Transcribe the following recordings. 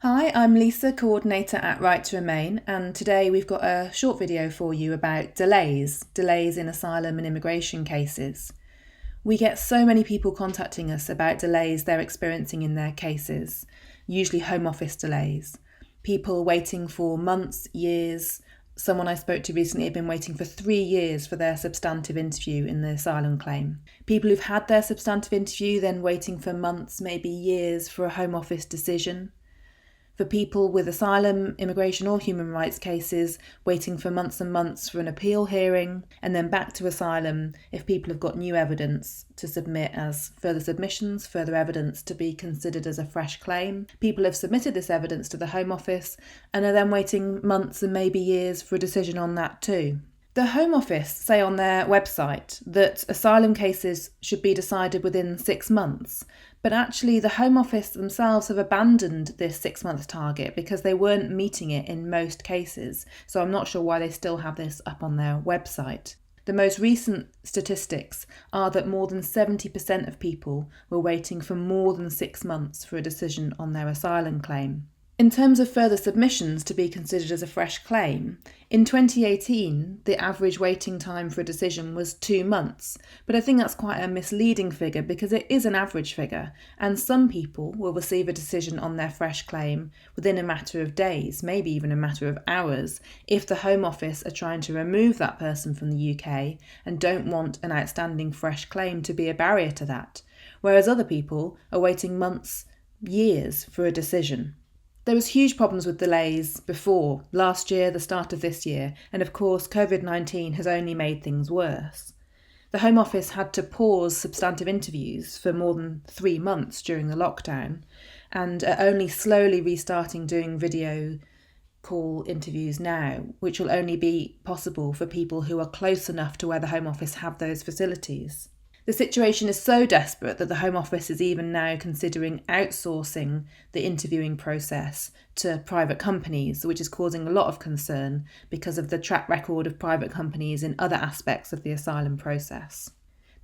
Hi, I'm Lisa, coordinator at Right to Remain, and today we've got a short video for you about delays in asylum and immigration cases. We get so many people contacting us about delays they're experiencing in their cases, usually Home Office delays. People waiting for months, years. Someone I spoke to recently had been waiting for 3 years for their substantive interview in the asylum claim. People who've had their substantive interview then waiting for months, maybe years, for a Home Office decision. For people with asylum, immigration or human rights cases, waiting for months and months for an appeal hearing, and then back to asylum if people have got new evidence to submit as further submissions, further evidence to be considered as a fresh claim. People have submitted this evidence to the Home Office and are then waiting months and maybe years for a decision on that too. The Home Office say on their website that asylum cases should be decided within 6 months, but actually the Home Office themselves have abandoned this 6-month target because they weren't meeting it in most cases, so I'm not sure why they still have this up on their website. The most recent statistics are that more than 70% of people were waiting for more than 6 months for a decision on their asylum claim. In terms of further submissions to be considered as a fresh claim, in 2018 the average waiting time for a decision was 2 months, but I think that's quite a misleading figure because it is an average figure, and some people will receive a decision on their fresh claim within a matter of days, maybe even a matter of hours, if the Home Office are trying to remove that person from the UK and don't want an outstanding fresh claim to be a barrier to that, whereas other people are waiting months, years for a decision. There was huge problems with delays before, last year, the start of this year, and of course COVID-19 has only made things worse. The Home Office had to pause substantive interviews for more than 3 months during the lockdown and are only slowly restarting doing video call interviews now, which will only be possible for people who are close enough to where the Home Office have those facilities. The situation is so desperate that the Home Office is even now considering outsourcing the interviewing process to private companies, which is causing a lot of concern because of the track record of private companies in other aspects of the asylum process.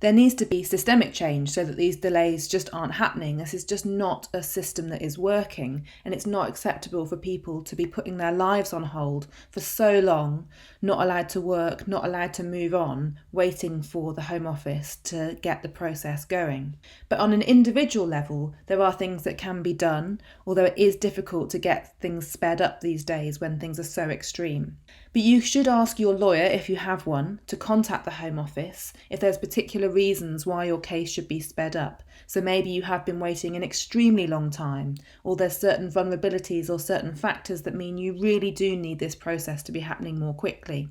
There needs to be systemic change so that these delays just aren't happening. This is just not a system that is working, and it's not acceptable for people to be putting their lives on hold for so long, not allowed to work, not allowed to move on, waiting for the Home Office to get the process going. But on an individual level, there are things that can be done, although it is difficult to get things sped up these days when things are so extreme. But you should ask your lawyer, if you have one, to contact the Home Office if there's particular reasons why your case should be sped up. So maybe you have been waiting an extremely long time, or there's certain vulnerabilities or certain factors that mean you really do need this process to be happening more quickly.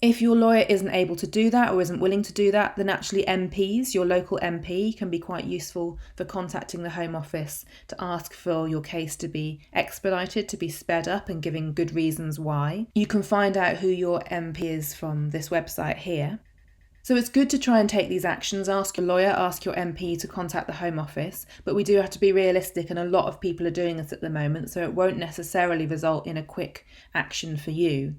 If your lawyer isn't able to do that or isn't willing to do that, then actually MPs, your local MP, can be quite useful for contacting the Home Office to ask for your case to be expedited, to be sped up, and giving good reasons why. You can find out who your MP is from this website here. So it's good to try and take these actions. Ask your lawyer, ask your MP to contact the Home Office, but we do have to be realistic, and a lot of people are doing this at the moment, so it won't necessarily result in a quick action for you.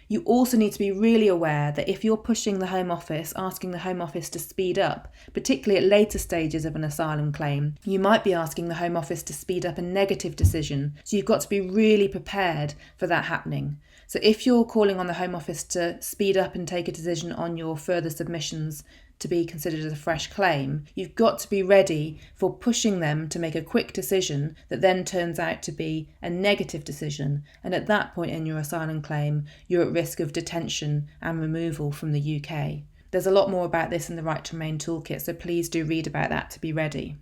You also need to be really aware that if you're pushing the Home Office, asking the Home Office to speed up, particularly at later stages of an asylum claim, you might be asking the Home Office to speed up a negative decision. So you've got to be really prepared for that happening. So if you're calling on the Home Office to speed up and take a decision on your further submissions to be considered as a fresh claim, you've got to be ready for pushing them to make a quick decision that then turns out to be a negative decision. And at that point in your asylum claim, you're at risk of detention and removal from the UK. There's a lot more about this in the Right to Remain toolkit, so please do read about that to be ready.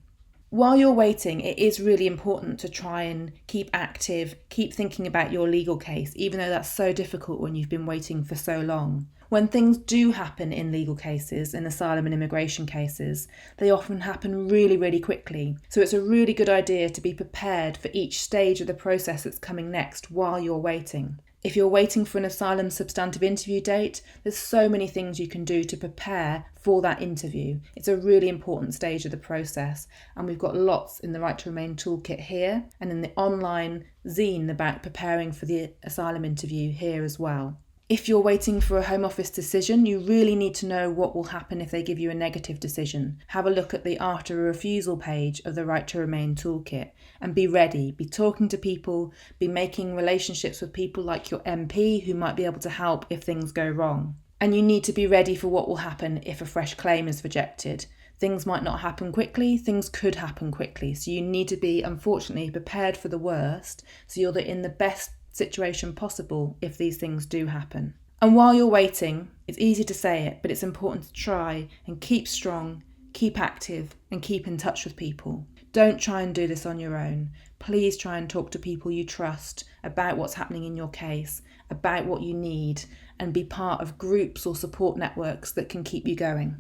While you're waiting, it is really important to try and keep active, keep thinking about your legal case, even though that's so difficult when you've been waiting for so long. When things do happen in legal cases, in asylum and immigration cases, they often happen really, really quickly. So it's a really good idea to be prepared for each stage of the process that's coming next while you're waiting. If you're waiting for an asylum substantive interview date, there's so many things you can do to prepare for that interview. It's a really important stage of the process, and we've got lots in the Right to Remain toolkit here and in the online zine about preparing for the asylum interview here as well. If you're waiting for a Home Office decision, you really need to know what will happen if they give you a negative decision. Have a look at the After a Refusal page of the Right to Remain toolkit and be ready. Be talking to people, be making relationships with people like your MP who might be able to help if things go wrong. And you need to be ready for what will happen if a fresh claim is rejected. Things might not happen quickly, things could happen quickly. So you need to be, unfortunately, prepared for the worst so you're in the best situation possible if these things do happen. And while you're waiting, it's easy to say it, but it's important to try and keep strong, keep active, and keep in touch with people. Don't try and do this on your own. Please try and talk to people you trust about what's happening in your case, about what you need, and be part of groups or support networks that can keep you going.